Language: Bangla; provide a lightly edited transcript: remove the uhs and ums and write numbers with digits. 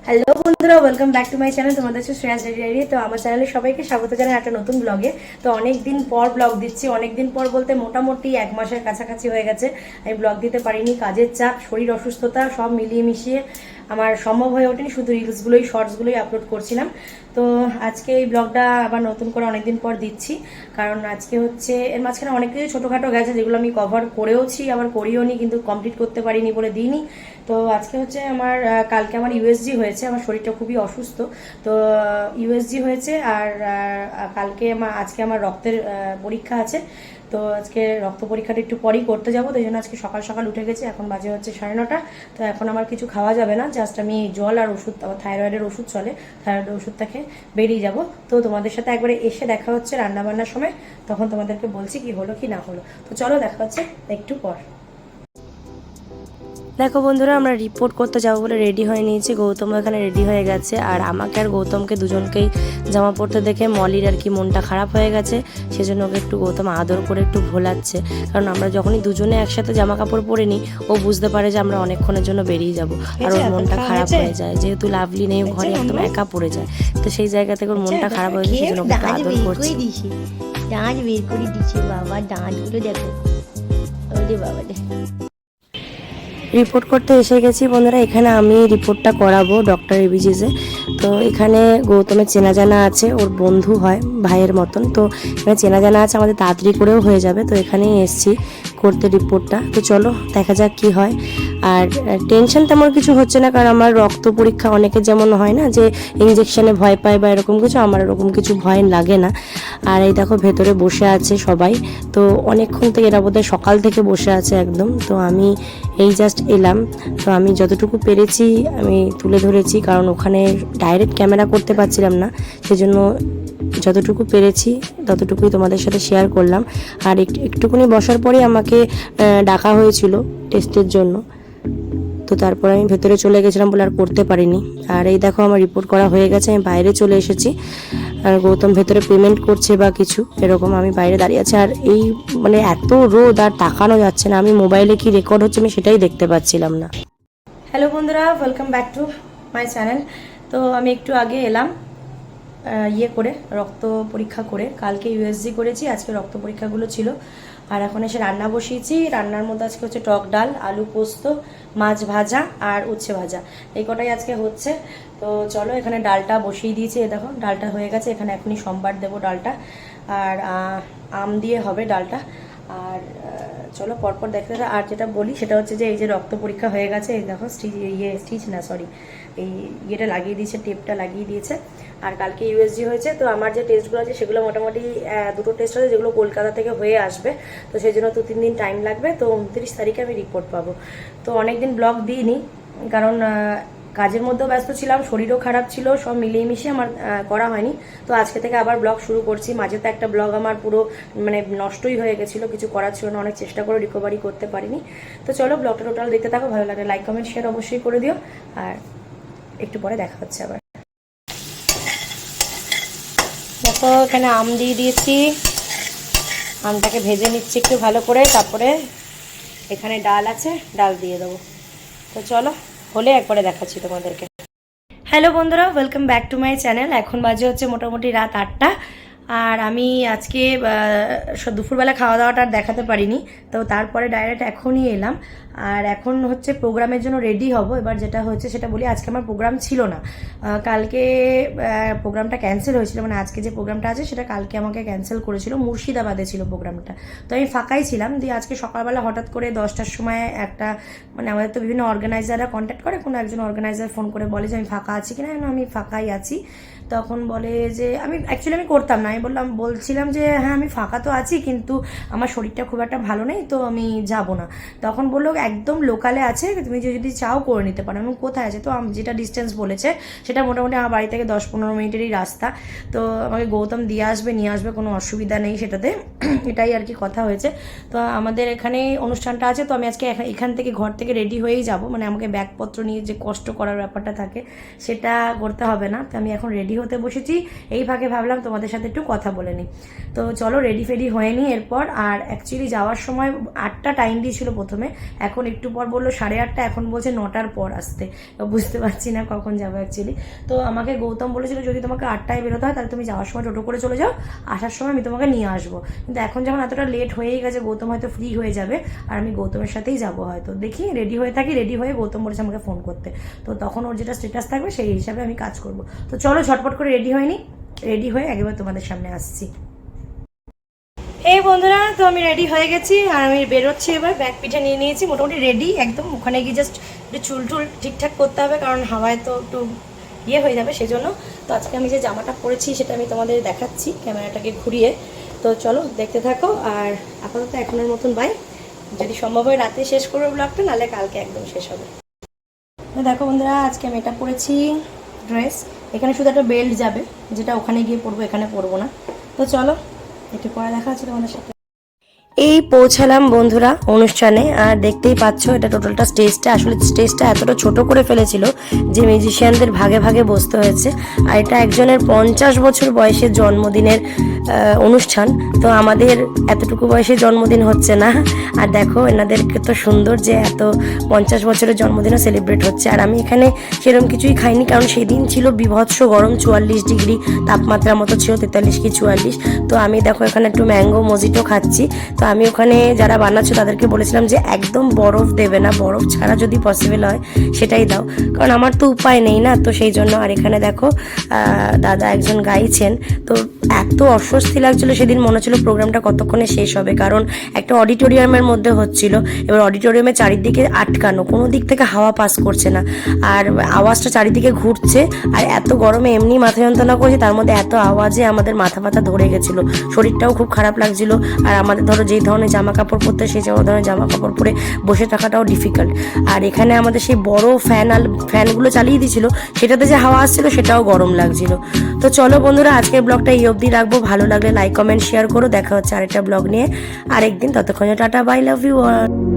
হ্যালো বন্ধুরা, welcome back to my channel. তোমাদের হচ্ছে শ্রেয়াস ডায়েরি। তো আমার চ্যানেলে সবাইকে স্বাগত জানাই একটা নতুন ব্লগে। তো অনেক দিন পর ব্লগ দিচ্ছি। অনেক দিন পর বলতে মোটামুটি 1 মাসের কাছাকাছি হয়ে গেছে আমি ব্লগ দিতে পারিনি। কাজের চাপ, শরীর অসুস্থতা সব মিলিয়ে মিশিয়ে আমার সম্ভব হয়ে ওঠেনি। শুধু রিলসগুলোই, শর্টসগুলোই আপলোড করছিলাম। তো আজকে এই ব্লগটা আবার নতুন করে অনেকদিন পর দিচ্ছি, কারণ আজকে হচ্ছে এর মাঝখানে অনেক কিছু ছোটোখাটো গেছে যেগুলো আমি কভার করেওছি, আবার করিও নি, কিন্তু কমপ্লিট করতে পারিনি বলে দিইনি। তো আজকে হচ্ছে আমার কালকে আমার ইউএসজি হয়েছে। আমার শরীরটা খুবই অসুস্থ, তো ইউএসজি হয়েছে। আর আজকে আমার রক্তের পরীক্ষা আছে। তো আজকে রক্ত পরীক্ষাটা একটু পরেই করতে যাবো, তো এই জন্য আজকে সকাল সকাল উঠে গেছি। এখন বাজে হচ্ছে 9:30। তো এখন আমার কিছু খাওয়া যাবে না, জাস্ট আমি জল আর ওষুধ, আমার থাইরয়েডের ওষুধ চলে, থাইরয়েডের ওষুধটা খেয়ে বেরিয়ে যাব। তো তোমাদের সাথে একবারে এসে দেখা হচ্ছে রান্নাবান্নার সময়, তখন তোমাদেরকে বলছি কি হলো কি না হলো। তো চলো দেখা হচ্ছে একটু পর। দেখো বন্ধুরা, আমরা রিপোর্ট করতে যাবো বলে রেডি হয়ে নিয়েছি। গৌতম এখানে রেডি হয়ে গেছে, আর আমাকে আর গৌতমকে দুজনকেই জামা পরতে দেখে মলির আর কি মনটা খারাপ হয়ে গেছে। সেজন্য ওকে একটু গৌতম আদর করে একটু ভোলাচ্ছে, কারণ আমরা যখনই দুজনে একসাথে জামা কাপড় পরে নিই, ও বুঝতে পারে যে আমরা অনেকক্ষণের জন্য বেরিয়ে যাব, আর ওর মনটা খারাপ হয়ে যায়। যেহেতু লাভলি নেই, ঘরে একদম একা পড়ে যায়, তো সেই জায়গা থেকে ওর মনটা খারাপ হয়ে যায়। সেজন্য ওকে আদর করছি। দাঁত বের করে দিচ্ছে বাবা, দাঁতগুলো দেখো। ওরে বাবা রে। রিপোর্ট করতে এসে গেছি বন্ধুরা। এখানে আমি রিপোর্টটা করাবো ডক্টর এবিজিসে। তো এখানে গৌতমের চেনা জানা আছে, ওর বন্ধু হয় ভাইয়ের মতন। তো এখানে চেনা জানা আছে, আমাদের তাড়াতাড়ি করেও হয়ে যাবে। তো এখানেই এসছি করতে রিপোর্টটা। তো চলো দেখা যাক কি হয়। আর টেনশন তেমন কিছু হচ্ছে না, কারণ আমার রক্ত পরীক্ষা অনেকের যেমন হয় না যে ইঞ্জেকশনে ভয় পায় বা এরকম কিছু, আমার এরকম কিছু ভয় লাগে না। আর এই দেখো ভেতরে বসে আছে সবাই। তো অনেকক্ষণ থেকে, এরা বোধহয় সকাল থেকে বসে আছে একদম। তো আমি এই জাস্ট এলাম। তো আমি যতটুকু পেরেছি আমি তুলে ধরেছি, কারণ ওখানে ডাইরেক্ট ক্যামেরা করতে পারছিলাম না, সেজন্য যতটুকু পেরেছি ততটুকুই তোমাদের সাথে শেয়ার করলাম। আর একটুকুনি বসার পরে আমাকে ডাকা হয়েছিল টেস্টের জন্য। তো তারপর আমি ভেতরে চলে গেছিলাম বলে আর করতে পারিনি। আর এই দেখো আমার রিপোর্ট করা হয়ে গেছে, আমি বাইরে চলে এসেছি। আর গৌতম ভেতরে পেমেন্ট করছে বা কিছু এরকম, আমি বাইরে দাঁড়িয়ে আছি। আর এই মানে এত রোদ, আর তাকানো যাচ্ছে না, আমি মোবাইলে কি রেকর্ড হচ্ছে আমি সেটাই দেখতে পাচ্ছিলাম না। হ্যালো বন্ধুরা, welcome back to my channel. তো আমি একটু আগে এলাম করে রক্ত পরীক্ষা করে। কালকে ইউএসজি করেছি, আজকে রক্ত পরীক্ষাগুলো ছিল। আর এখন এসে রান্না বসিয়েছি। রান্নার মধ্যে আজকে হচ্ছে টক ডাল, আলু পোস্ত, মাছ ভাজা আর উচ্ছে ভাজা, এই কটাই আজকে হচ্ছে। তো চলো এখানে ডালটা বসিয়ে দিয়েছি। দেখো ডালটা হয়ে গেছে। এখানে এখনই সোমবার দেবো ডালটা, আর আম দিয়ে হবে ডালটা। আর চলো পরপর দেখতে। আর যেটা বলি সেটা হচ্ছে যে এই যে রক্ত পরীক্ষা হয়ে গেছে, এই দেখো এই ইয়েটা লাগিয়ে দিয়েছে, টেপটা লাগিয়ে দিয়েছে। আর কালকে ইউএসজি হয়েছে। তো আমার যে টেস্টগুলো আছে সেগুলো মোটামুটি দুটো টেস্ট আছে যেগুলো কলকাতা থেকে হয়ে আসবে। তো সেই জন্য 2-3 দিন টাইম লাগবে। তো 29 তারিখে আমি রিপোর্ট পাবো। তো অনেকদিন ব্লগ দিইনি, কারণ কাজের মধ্যেও ব্যস্ত ছিলাম, শরীরও খারাপ ছিল, সব মিলিয়ে মিশিয়ে আমার করা হয়নি। তো আজকে থেকে আবার ব্লগ শুরু করছি। মাঝে তো একটা ব্লগ আমার পুরো মানে নষ্টই হয়ে গেছিলো, কিছু করার ছিল না, অনেক চেষ্টা করে রিকভারি করতে পারিনি। তো চলো ব্লগটা টোটাল দেখতে থাকো, ভালো লাগে লাইক কমেন্ট শেয়ার অবশ্যই করে দিও। আর একটু পরে দেখা হচ্ছে আবার। দেখো এখানে আম দিয়ে দিয়েছি, আমটাকে ভেজে নিচ্ছি একটু ভালো করে। তারপরে এখানে ডাল আছে, ডাল দিয়ে দেবো। তো চলো হলে একবারে দেখাচ্ছি তোমাদেরকে। হ্যালো বন্ধুরা, welcome back to my channel. এখন বাজে হচ্ছে মোটামুটি রাত 8টা। আর আমি আজকে দুপুরবেলা খাওয়া দাওয়াটা আর দেখাতে পারিনি। তো তারপরে ডাইরেক্ট এখনই এলাম। আর এখন হচ্ছে প্রোগ্রামের জন্য রেডি হব। এবার যেটা হচ্ছে সেটা বলি, আজকে আমার প্রোগ্রাম ছিল না। কালকে প্রোগ্রামটা ক্যান্সেল হয়েছিল, মানে আজকে যে প্রোগ্রামটা আছে সেটা কালকে আমাকে ক্যান্সেল করেছিল। মুর্শিদাবাদে ছিল প্রোগ্রামটা। তো আমি ফাঁকাই ছিলাম। দিয়ে আজকে সকালবেলা হঠাৎ করে 10টার সময় একটা, মানে আমাদের তো বিভিন্ন অর্গানাইজাররা কন্ট্যাক্ট করে, কোনো একজন অর্গানাইজার ফোন করে বলে যে আমি ফাঁকা আছি কিনা। আমি ফাঁকাই আছি। তখন বলে যে আমি করতাম না, আমি বলছিলাম যে হ্যাঁ আমি ফাঁকা তো আছি, কিন্তু আমার শরীরটা খুব একটা ভালো নেই, তো আমি যাব না। তখন বললো একদম লোকালে আছে, তুমি যদি চাও করে নিতে পারো। আমি কোথায় আছে? তো যেটা ডিস্টেন্স বলেছে সেটা মোটামুটি আমার বাড়ি থেকে 10-15 মিনিটেরই রাস্তা। তো আমাকে গৌতম নিয়ে আসবে, কোনো অসুবিধা নেই সেটাতে। এটাই আর কি কথা হয়েছে। তো আমাদের এখানে অনুষ্ঠানটা আছে, তো আমি আজকে এখান থেকে ঘর থেকে রেডি হয়েই যাব, মানে আমাকে ব্যাগপত্র নিয়ে যে কষ্ট করার ব্যাপারটা থাকে সেটা করতে হবে না। তো আমি এখন রেডি রেডি হতে বসেছি, এই ফাঁকে ভাবলাম তোমাদের সাথে একটু কথা বলে নিই। তো চলো রেডি ফেডি হয়ে নিই এরপর। আর অ্যাকচুয়ালি যাওয়ার সময় 8টা টাইম দিয়েছিল প্রথমে, এখন একটু পর বললো 8:30, এখন বলছে 9টার পর আসতে। বুঝতে পারছি না কখন যাবো অ্যাকচুয়ালি। তো আমাকে গৌতম বলেছিল যদি তোমাকে 8টায় বেরোতে হয় তাহলে তুমি যাওয়ার সময় টোটো করে চলে যাও, আসার সময় আমি তোমাকে নিয়ে আসবো। কিন্তু এখন যখন এতটা লেট হয়েই গেছে, গৌতম হয়তো ফ্রি হয়ে যাবে আর আমি গৌতমের সাথেই যাবো হয়তো, দেখি রেডি হয়ে থাকি। রেডি হয়ে গৌতম বলেছে আমাকে ফোন করতে, তো তখন ওর যেটা স্ট্যাটাস থাকবে সেই হিসাবে আমি কাজ করব। তো চলো ঝটপট করে রেডি হয়নি, রেডি হয়ে একেবারে তোমাদের সামনে আসছি। এই বন্ধুরা, তো আমি রেডি হয়ে গেছি আর আমি বেরোচ্ছি এবার। ব্যাগ পিঠে নিয়ে নিয়েছি, মোটামুটি রেডি একদম। ওখানে গিয়ে জাস্ট একটু চুল টুল ঠিকঠাক করতে হবে, কারণ হাওয়ায় তো একটু ইয়ে হয়ে যাবে সেই জন্য। তো আজকে আমি যে জামাটা পরেছি সেটা আমি তোমাদের দেখাচ্ছি ক্যামেরাটাকে ঘুরিয়ে। তো চলো দেখতে থাকো। আর আপাতত এখনের মতন বাই, যদি সম্ভব হয় রাতে শেষ করবো ব্লগটা, নাহলে কালকে একদম শেষ হবে। তো দেখো বন্ধুরা, আজকে আমি এটা পরেছি ড্রেস, এখানে শুধু একটা বেল্ট যাবে, যেটা ওখানে গিয়ে পরবো, এখানে পরবো না। তো চলো একটু পরে দেখা হচ্ছে তোমাদের সাথে। এই পৌঁছালাম বন্ধুরা অনুষ্ঠানে, আর দেখতেই পাচ্ছ এটা টোটালটা স্টেজটা, আসলে স্টেজটা এতটা ছোট করে ফেলেছিল যে মিউজিশিয়ানদের ভাগে ভাগে বসতে হয়েছে। আর এটা একজনের 50 বছর বয়সের জন্মদিনের অনুষ্ঠান, তো আমাদের এতটুকু বয়সে জন্মদিন হচ্ছে না। আর দেখো এনাদেরকে তো সুন্দর যে এত 50 বছরের জন্মদিনও সেলিব্রেট হচ্ছে। আর আমি এখানে সেরকম কিছুই খাইনি, কারণ সেদিন ছিল বিভৎস গরম, 44 ডিগ্রি তাপমাত্রা মতো ছিল, 43 কি 44। তো আমি দেখো এখানে একটু ম্যাঙ্গো মজিটো খাচ্ছি। তো আমি ওখানে যারা বানাচ্ছো তাদেরকে বলেছিলাম যে একদম বরফ দেবে না, বরফ ছাড়া যদি পসিবল হয় সেটাই দাও, কারণ আমার তো উপায় নেই না, তো সেই জন্য। আর এখানে দেখো দাদা একজন গাইছেন, তো এত অস্বস্তি লাগছিল সেদিন, মনে হচ্ছিল প্রোগ্রামটা কতক্ষণে শেষ হবে, কারণ একটা অডিটোরিয়ামের মধ্যে হচ্ছিল। এবার অডিটোরিয়ামে চারিদিকে আটকানো, কোনো দিক থেকে হাওয়া পাস করছে না, আর আওয়াজটা চারিদিকে ঘুরছে। আর এত গরমে এমনি মাথা যন্ত্রণা করছে, তার মধ্যে এত আওয়াজে আমাদের মাথা ব্যথা ধরে গেছিলো, শরীরটাও খুব খারাপ লাগছিল। আর আমাদের ধরো যেই ধরনের জামা কাপড় পরতে, সেই ধরনের জামা কাপড় পরে বসে থাকাটাও ডিফিকাল্ট। আর এখানে আমাদের সেই বড় ফ্যানগুলো চালিয়ে দিয়েছিল, সেটাতে যে হাওয়া আসছিল সেটাও গরম লাগছিল। তো চলো বন্ধুরা, আজকের ব্লগটা এই অবধি রাখবো। ভালো লাগলে লাইক কমেন্ট শেয়ার করো। দেখা হচ্ছে আরেকটা ব্লগ নিয়ে আরেকদিন। ততক্ষণে ta ta, bye, love you all.